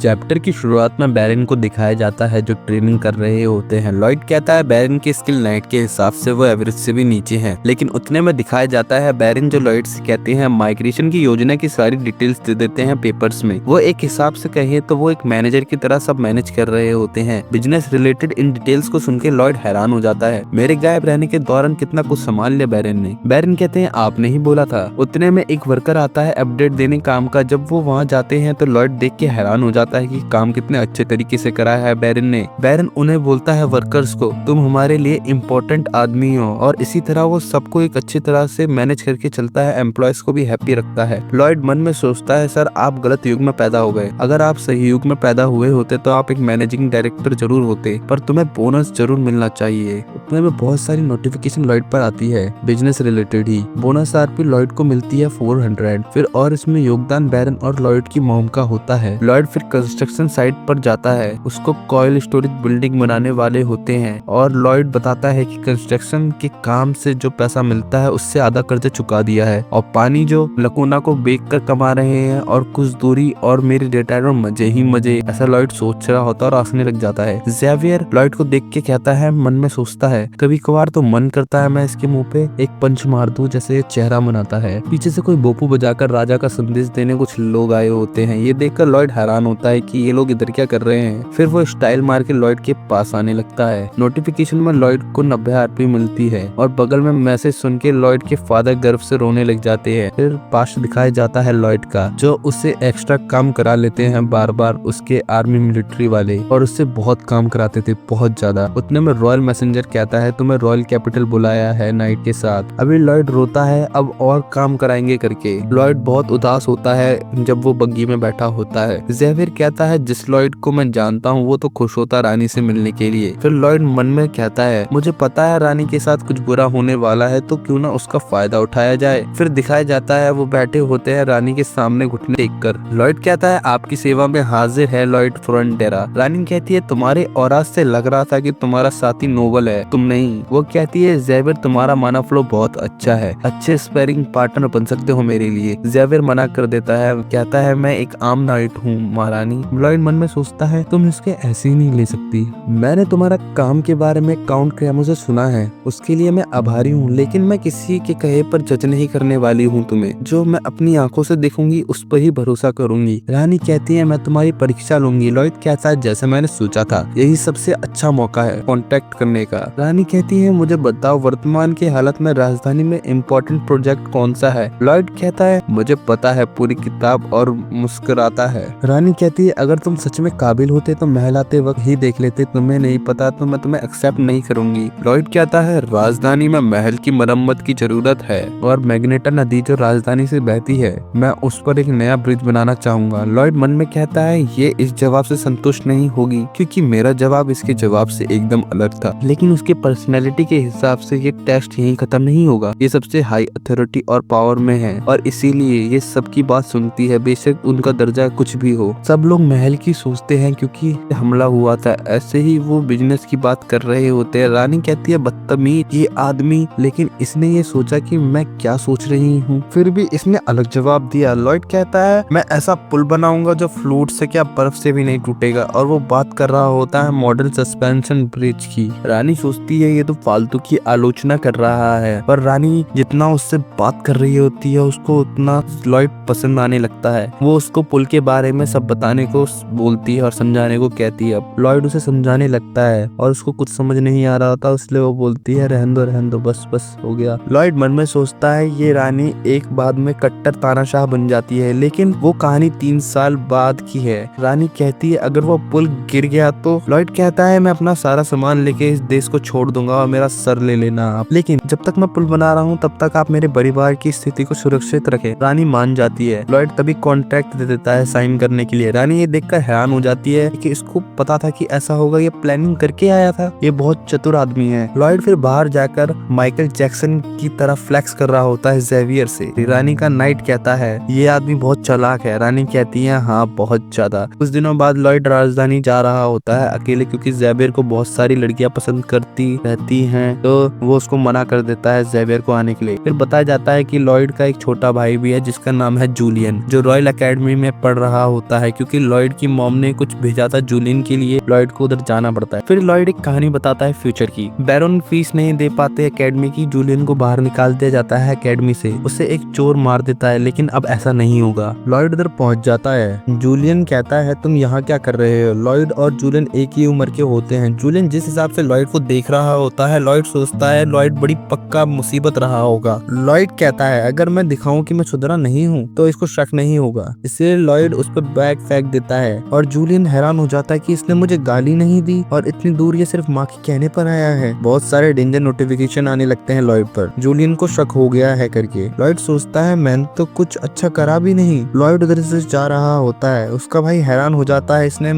Chapter की शुरुआत में बैरन को दिखाया जाता है जो ट्रेनिंग कर रहे होते हैं। लॉयड कहता है बैरन की स्किल नाइट के हिसाब से वो एवरेज से भी नीचे है, लेकिन उतने में दिखाया जाता है बैरन जो लॉयड से कहते हैं माइग्रेशन की योजना की सारी डिटेल्स दे देते हैं पेपर्स में। वो एक हिसाब से कहे तो वो एक मैनेजर की तरह सब मैनेज कर रहे होते हैं। बिजनेस रिलेटेड इन डिटेल्स को सुन के लॉयड हैरान हो जाता है। मेरे गायब रहने के दौरान कितना कुछ संभाल लिया बैरन ने। बैरन कहते हैं आपने ही बोला था। उतने में एक वर्कर आता है अपडेट देने काम का। जब वो वहाँ जाते हैं तो लॉयड देख के हैरान हो जाता है कि काम कितने अच्छे तरीके से करा है बैरन ने। बैरन उन्हें बोलता है वर्कर्स को तुम हमारे लिए इम्पोर्टेंट आदमी हो, और इसी तरह वो सबको एक अच्छी तरह से मैनेज करके चलता है, एम्प्लॉयज को भी हैप्पी रखता है। लॉयड मन में सोचता है सर आप गलत युग में पैदा हो गए। अगर आप सही युग में पैदा हुए होते तो आप एक मैनेजिंग डायरेक्टर जरूर होते, पर तुम्हें बोनस जरूर मिलना चाहिए। उतने में बहुत सारी नोटिफिकेशन लॉयड पर आती है बिजनेस रिलेटेड ही। बोनस आरपी लॉयड को मिलती है 400 फिर, और इसमें योगदान बैरन और लॉयड की मॉम का होता है। लॉयड फिर कंस्ट्रक्शन साइट पर जाता है। उसको कॉइल स्टोरेज बिल्डिंग बनाने वाले होते हैं, और लॉयड बताता है कि कंस्ट्रक्शन के काम से जो पैसा मिलता है उससे आधा कर्जा चुका दिया है, और पानी जो लकोना को बेच कर कमा रहे हैं, और कुछ दूरी और मेरी रिटायरमेंट मजे ही मजे। ऐसा लॉयड सोच रहा होता है और हंसने लग जाता है। ज़ेवियर लॉयड को देख के कहता है मन में सोचता है कभी कभार तो मन करता है मैं इसके मुंह पे एक पंच मार दूं जैसे चेहरा बनाता है। पीछे से कोई बोपू बजाकर राजा का संदेश देने कुछ लोग आए होते हैं। ये देखकर लॉयड हैरान होता है कि ये लोग इधर क्या कर रहे हैं। फिर वो स्टाइल मार के लॉयड के पास आने लगता है। नोटिफिकेशन में लॉयड को 90 आरपी मिलती है, और बगल में मैसेज सुन के लॉयड के फादर गर्व से रोने लग जाते हैं। फिर पास्ट दिखाया जाता है लॉयड का, जो उससे एक्स्ट्रा काम करा लेते हैं बार बार उसके आर्मी मिलिट्री वाले, और उससे बहुत काम कराते थे, बहुत ज्यादा। उतने में रॉयल मैसेंजर कहता है तुम्हें रॉयल कैपिटल बुलाया है नाइट के साथ। अभी लॉयड रोता है अब और काम कराएंगे करके। लॉयड बहुत उदास होता है जब वो बग्गी में बैठा होता है। ज़ेवियर कहता है जिस लॉयड को मैं जानता हूँ वो तो खुश होता रानी से मिलने के लिए। फिर लॉयड मन में कहता है मुझे पता है रानी के साथ कुछ बुरा होने वाला है, तो क्यों ना उसका फायदा उठाया जाए। फिर दिखाया जाता है वो बैठे होते हैं रानी के सामने घुटने टेककर। लॉयड कहता है आपकी सेवा में हाजिर है लॉयड फ्रंटेरा। रानी कहती है तुम्हारे औरात से लग रहा था कि तुम्हारा साथी नोबल है, तुम नहीं। वो कहती है ज़ेवियर तुम्हारा माना फ्लो बहुत अच्छा है, अच्छे स्पेरिंग पार्टनर बन सकते हो मेरे लिए। ज़ेवियर मना कर देता है, कहता है मैं एक आम नाइट हूँ महारानी। लॉयड मन में सोचता है तुम इसके ऐसे ही नहीं ले सकती। मैंने तुम्हारा काम के बारे में काउंट क्रेमो से सुना है, उसके लिए मैं आभारी हूँ, लेकिन मैं किसी के कहे पर जज नहीं करने वाली हूँ तुम्हें। जो मैं अपनी आंखों से देखूंगी उस पर ही भरोसा करूंगी। रानी कहती है मैं तुम्हारी परीक्षा लूंगी। लॉयड कहता है जैसे मैंने सोचा था यही सबसे अच्छा मौका है कांटेक्ट करने का। रानी कहती है मुझे बताओ वर्तमान की हालत में राजधानी में इम्पोर्टेंट प्रोजेक्ट कौन सा है। लॉयड कहता है मुझे पता है पूरी किताब, और मुस्कुराता है। रानी कहती है अगर तुम सच में काबिल होते तो महल आते वक्त ही देख लेते, तुम्हें नहीं पता तो मैं तुम्हें एक्सेप्ट नहीं करूंगी। लॉयड कहता है राजधानी में महल की मरम्मत की जरूरत है, और मैग्नेटा नदी जो राजधानी से बहती है मैं उस पर एक नया ब्रिज बनाना चाहूंगा। लॉयड मन में कहता है ये इस जवाब से संतुष्ट नहीं होगी, क्योंकि मेरा जवाब इसके जवाब से एकदम अलग था। लेकिन उसके पर्सनैलिटी के हिसाब से ये टेस्ट यहीं खत्म नहीं होगा, ये सबसे हाई अथॉरिटी और पावर में है, और इसीलिए ये सबकी बात सुनती है बेशक उनका दर्जा कुछ भी हो। सब लोग महल की सोचते हैं क्योंकि हमला हुआ था, ऐसे ही वो बिजनेस की बात कर रहे होते हैं। रानी कहती है बदतमीज ये आदमी, लेकिन इसने ये सोचा कि मैं क्या सोच रही हूँ, फिर भी इसने अलग जवाब दिया। लॉयड कहता है मैं ऐसा पुल बनाऊंगा जो फ्लूट से क्या बर्फ से भी नहीं टूटेगा, और वो बात कर रहा होता है मॉडल सस्पेंशन ब्रिज की। रानी सोचती है ये तो फालतू की आलोचना कर रहा है, पर रानी जितना उससे बात कर रही होती है उसको उतना लॉयड पसंद आने लगता है। वो उसको पुल के बारे में सब बताने को बोलती है और समझाने को कहती है। अब लॉयड उसे समझाने लगता है और उसको कुछ समझ नहीं आ रहा था, इसलिए वो बोलती है रहन दो बस हो गया। लॉयड मन में सोचता है ये रानी एक बाद में कट्टर तानाशाह बन जाती है, लेकिन वो कहानी 3 साल बाद की है। रानी कहती है अगर वो पुल गिर गया तो। लॉयड कहता है मैं अपना सारा सामान लेके इस देश को छोड़ दूंगा और मेरा सर ले लेना आप, लेकिन जब तक मैं पुल बना रहा हूँ तब तक आप मेरे परिवार की स्थिति को सुरक्षित रखें। रानी मान जाती है। लॉयड तभी कॉन्ट्रैक्ट दे देता है साइन करने के लिए। रानी ये देखकर हैरान हो जाती है कि इसको पता था कि ऐसा होगा, ये प्लानिंग करके आया था, ये बहुत चतुर आदमी है। लॉयड फिर बाहर जाकर माइकल जैक्सन की तरह फ्लेक्स कर रहा होता है ज़ेवियर से। रानी का नाइट कहता है ये आदमी बहुत चालाक है। रानी कहती है हाँ बहुत ज्यादा। कुछ दिनों बाद लॉयड राजधानी जा रहा होता है अकेले, क्योंकि ज़ेवियर को बहुत सारी लड़कियां पसंद करती रहती हैं, तो वो उसको मना कर देता है ज़ेवियर को आने के लिए। फिर बताया जाता है कि लॉयड का एक छोटा भाई भी है जिसका नाम है जूलियन, जो रॉयल एकेडमी में पढ़ रहा होता है, क्योंकि क्योंकि लॉयड की मॉम ने कुछ भेजा था जूलियन के लिए, लॉयड को उधर जाना पड़ता है। फिर लॉयड एक कहानी बताता है फ्यूचर की। बैरन फीस नहीं दे पाते एकेडमी की, जूलियन को बाहर निकाल दिया जाता है एकेडमी से, उसे एक चोर मार देता है, लेकिन अब ऐसा नहीं होगा। लॉयड उधर पहुंच जाता है। जूलियन कहता है तुम यहाँ क्या कर रहे हो? लॉयड और जूलियन एक ही उम्र के होते हैं। जूलियन जिस हिसाब से लॉयड को देख रहा होता है, लॉयड सोचता है लॉयड बड़ी पक्का मुसीबत रहा होगा। लॉयड कहता है अगर मैं दिखाऊं कि मैं सुधरा नहीं हूँ तो इसको शक नहीं होगा, इसलिए लॉयड उस पर बैग फेंक देता है। और जूलियन हैरान हो जाता है कि इसने मुझे गाली नहीं दी और इतनी दूर ये सिर्फ माँ के कहने पर आया है। बहुत सारे डेंजर नोटिफिकेशन आने लगते हैं लॉयड पर। जूलियन को शक हो गया है करके। लॉयड सोचता है मैंने तो कुछ अच्छा करा भी नहीं। लॉयड उधर से जा रहा होता है। उसका भाई हैरान हो जाता है इसने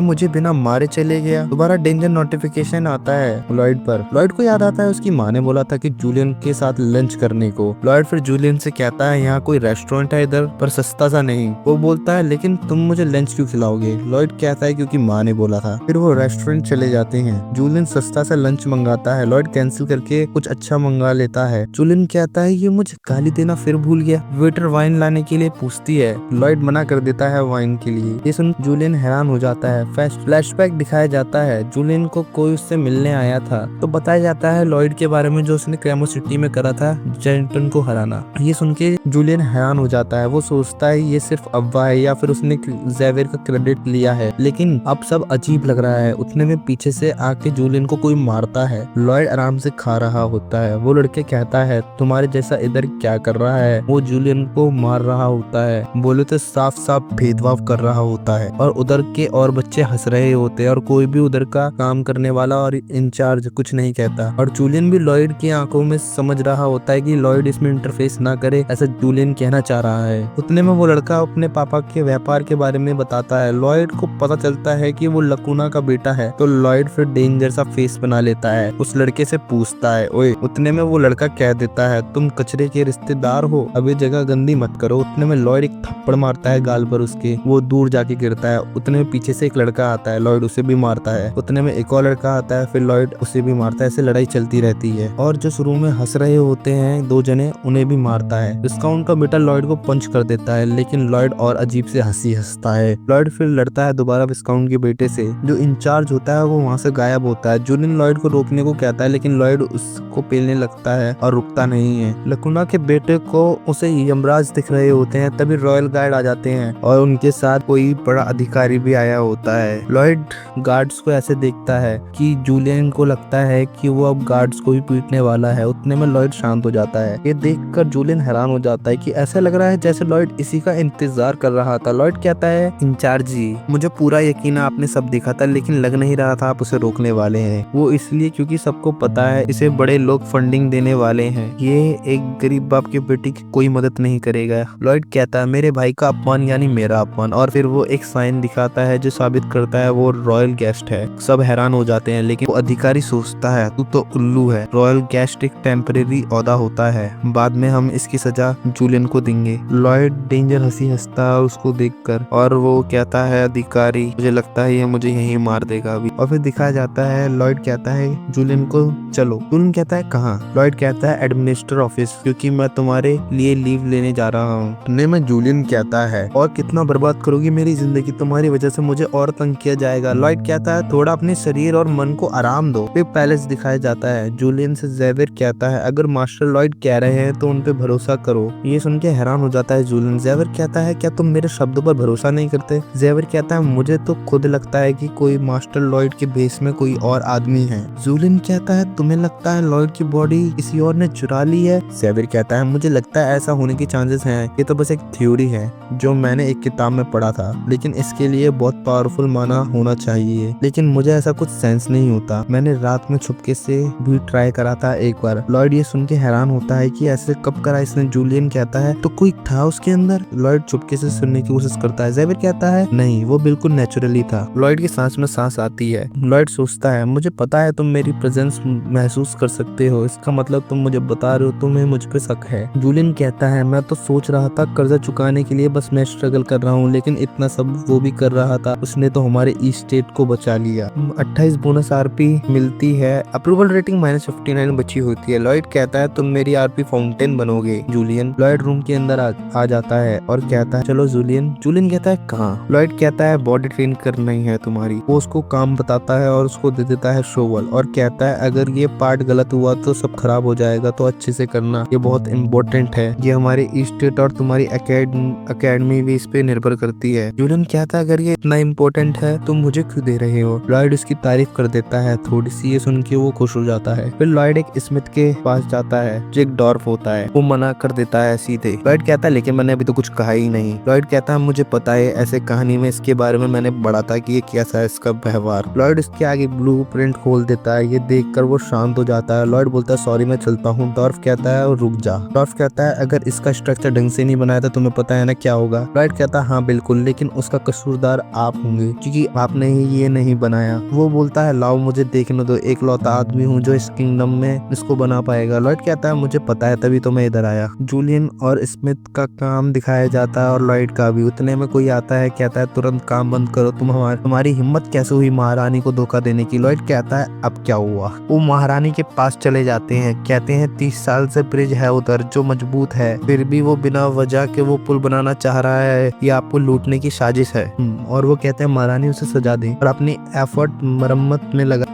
मुझे बिना मारे चले गया। दोबारा डेंजर नोटिफिकेशन आता है लॉयड पर। लॉयड को याद आता है उसकी माँ ने बोला था कि जूलियन के साथ लंच करने को। लॉयड फिर जूलियन से कहता है यहाँ कोई रेस्टोरेंट है इधर, पर सस्ता सा नहीं। वो बोलता है लेकिन तुम मुझे लंच क्यों खिलाओगे? लॉयड कहता है क्योंकि माँ ने बोला था। फिर वो रेस्टोरेंट चले जाते हैं। जूलियन सस्ता सा लंच मंगाता है। लॉयड कैंसिल करके कुछ अच्छा मंगा लेता है। जूलियन कहता है ये मुझे गाली देना फिर भूल गया। वेटर वाइन लाने के लिए पूछती है। लॉयड मना कर देता है वाइन के लिए। ये सुन जूलियन हैरान हो जाता है। फ्लैशबैक दिखाया जाता है। जूलियन को कोई उससे मिलने आया था तो बताया जाता है लॉयड के बारे में जो उसने क्रेमो सिटी में करा था जेंटन को हराना। ये सुन के जूलियन हैरान हो जाता है। वो सोचता है ये सिर्फ अफवाह है या फिर उसने ज़ेवियर का क्रेडिट लिया है, लेकिन अब सब अजीब लग रहा है। उतने में पीछे से आके जूलियन को कोई मारता है। लॉयड आराम से खा रहा होता है। वो लड़के कहता है तुम्हारे जैसा इधर क्या कर रहा है? वो जूलियन को मार रहा होता है। बोले तो साफ साफ भेदभाव कर रहा होता है और उधर के और बच्चे हंस रहे होते हैं और कोई भी उधर का काम करने वाला और इंचार्ज कुछ नहीं कहता। और जूलियन भी लॉयड की आंखों में समझ रहा होता है कि लॉयड इसमें इंटरफेस ना करे, ऐसा जूलियन कहना चाह रहा है। उतने में वो लड़का अपने पापा के व्यापार के बारे में बताता है। लॉयड को पता चलता है कि वो लकुना का बेटा है, तो लॉयड फिर डेंजर सा फेस बना लेता है। उस लड़के से पूछता है ओए। उतने में वो लड़का कह देता है तुम कचरे के रिश्तेदार हो, अब ये जगह गंदी मत करो। उतने में लॉयड एक थप्पड़ मारता है गाल पर उसके। वो दूर जाके गिरता है। उतने में पीछे से एक लड़का आता है। लॉयड उसे भी मारता है। उतने में एक और लड़का आता है, फिर लॉयड उसे भी मारता है। ऐसे लड़ाई चलती रहती है और जो शुरू में हंस रहे होते हैं दो जने, उन्हें भी मारता है। विस्काउंट का बेटा लॉयड को पंच कर देता है, लेकिन लॉयड और अजीब से हंसी हंसता है। लॉयड फिर लड़ता है दोबारा विस्काउंट के बेटे से। जो इंचार्ज होता है वो वहाँ से गायब होता है। जूलियन लॉयड को रोकने को कहता है, लेकिन लॉयड उसको पेलने लगता है और रुकता नहीं है। लकुना के बेटे को उसे यमराज दिख रहे होते हैं, तभी रॉयल गार्ड आ जाते हैं और उनके साथ कोई बड़ा अधिकारी भी आया होता है। लॉयड गार्ड्स को ऐसे देखता है कि जूलियन को लगता है कि वो अब गार्ड्स को भी पीटने वाला है। उतने में लॉयड शांत हो जाता है। ये देखकर जूलियन हैरान हो जाता है कि ऐसा लग रहा है जैसे लॉयड इसी का इंतजार कर रहा था। लॉयड कहता है इंचार्ज जी, मुझे पूरा यकीन है आपने सब देखा था, लेकिन लग नहीं रहा था आप उसे रोकने वाले हैं। वो इसलिए क्योंकि सबको पता है इसे बड़े लोग फंडिंग देने वाले हैं। ये एक गरीब बाप की बेटी की कोई मदद नहीं करेगा। लॉयड कहता है मेरे भाई का अपमान यानी मेरा अपमान, और फिर वो एक साइन दिखाता है जो साबित करता है वो रॉयल गेस्ट है। सब हैरान हो जाते हैं, लेकिन वो अधिकारी सोचता है तू तो उल्लू है। रॉयल गेस्ट एक टेम्परेरी औहदा होता है, बाद में हम इसकी सजा जूलियन को देंगे। लॉयड डेंजर हंसी हंसता है उसको देखकर और वो कहता है अधिकारी मुझे लगता है ये मुझे यहीं मार देगा अभी। और फिर दिखाया जाता है लॉयड कहता है जूलियन को चलो। जूलियन कहता है कहाँ? लॉयड कहता है एडमिनिस्टर ऑफिस, क्योंकि मैं तुम्हारे लिए लीव लेने जा रहा हूँ। में जूलियन कहता है और कितना बर्बाद करोगी मेरी जिंदगी, तुम्हारी वजह से मुझे और तंग किया जाएगा। लॉयड कहता है थोड़ा अपने शरीर और मन को आराम दो। फिर पैलेस दिखाया जाता है। जूलियन से ज़ेवियर कहता है अगर मास्टर लॉयड कह रहे हैं तो उन पे भरोसा करो। ये सुन के हैरान हो जाता है जूलियन। ज़ेवियर कहता है क्या तुम मेरे शब्दों पर भरोसा नहीं करते? ज़ेवियर कहता है मुझे तो खुद लगता है कि कोई मास्टर लॉयड के भेस में कोई और आदमी है। जूलियन कहता है तुम्हें लगता है लॉयड की बॉडी किसी और ने चुरा ली है? ज़ेवियर कहता है मुझे लगता है ऐसा होने की चांसेस हैं, ये तो बस एक थ्योरी है जो मैंने एक किताब में पढ़ा था, लेकिन इसके लिए बहुत पावरफुल माना होना चाहिए, लेकिन मुझे ऐसा कुछ सेंस नहीं होता। मैंने रात में छुपके से भी ट्राई करा था एक बार। लॉयड ये सुन के हैरान होता है कि ऐसे कब करा इसने। जूलियन कहता है तो कोई था उसके अंदर? लॉयड चुपके से सुनने की कोशिश करता है। ज़ेवियर कहता है नहीं, वो बिल्कुल नेचुरली था। लॉयड की सांस में सांस आती है। लॉयड सोचता है मुझे पता है तुम मेरी प्रेजेंस महसूस कर सकते हो, इसका मतलब तुम मुझे बता रहे हो तुम्हें मुझ पे शक है। जूलियन कहता है मैं तो सोच रहा था कर्जा चुकाने के लिए बस मैं स्ट्रगल कर रहा हूँ, लेकिन इतना सब वो भी कर रहा था, उसने तो हमारे ई स्टेट को बचा लिया। 28 बोनस आरपी मिलती है। अप्रूवल रेटिंग -59 बची होती है। लॉयड कहता है तुम मेरी आरपी फाउंटेन बनोगे। जूलियन लॉयड रूम के अंदर आ जाता है और कहता है चलो जूलियन। जूलियन कहता है है कहाँ। लॉयड कहता है बॉडी ट्रेन करना ही है तुम्हारी। वो उसको काम बताता है और उसको दे देता है शोवल और कहता है अगर ये पार्ट गलत हुआ तो सब खराब हो जाएगा, तो अच्छे से करना, ये बहुत इम्पोर्टेंट है। ये हमारी स्टेट और तुम्हारी अकेडमी भी इस पे निर्भर करती है। जूलियन कहता है अगर ये इतना इम्पोर्टेंट है तो मुझे क्यों दे रहे हो। लॉयड उसकी तारीफ कर देता है थोड़ी सी, ये सुन के वो खुश हो जाता है। फिर लॉयड एक स्मिथ के पास जाता है जो एक डॉर्फ होता है। वो मना कर देता है सीधे। लॉयड कहता है लेकिन मैंने अभी तो कुछ कहा ही नहीं। लॉयड कहता है मुझे पता है, ऐसे कहानी में इसके बारे में मैंने पढ़ा था कि ये कैसा है इसका व्यवहार। लॉयड इसके आगे ब्लूप्रिंट खोल देता है। ये देखकर वो शांत हो जाता है। लॉयड बोलता है सॉरी मैं चलता हूँ। डॉर्फ कहता है रुक जा। डॉर्फ कहता है अगर इसका स्ट्रक्चर ढंग से नहीं बनाया था तुम्हें पता है ना क्या होगा। लॉयड कहता है हाँ बिल्कुल, लेकिन उसका कसूरदार आप होंगे क्योंकि आपने ही ये नहीं बनाया। वो बोलता है लाओ मुझे देखने दो, एक लौता आदमी हूँ जो इस किंगडम में इसको बना पाएगा। लॉयड कहता है मुझे पता है तभी तो मैं इधर आया। जूलियन और स्मिथ का काम दिखाया जाता है और लॉयड का भी। उतने में कोई आता है, कहता है तुरंत काम बंद करो, तुम्हारी हिम्मत कैसे हुई महारानी को धोखा देने की। लॉयड कहता है अब क्या हुआ। वो महारानी के पास चले जाते हैं, कहते हैं 30 साल से ब्रिज है उधर जो मजबूत है, फिर भी वो बिना वजह के वो पुल बनाना चाह रहा है, ये आपको लूटने की साजिश है। और वो कहते हैं महारानी उसे सजा दे और अपनी एफर्ट मरम्मत में लगा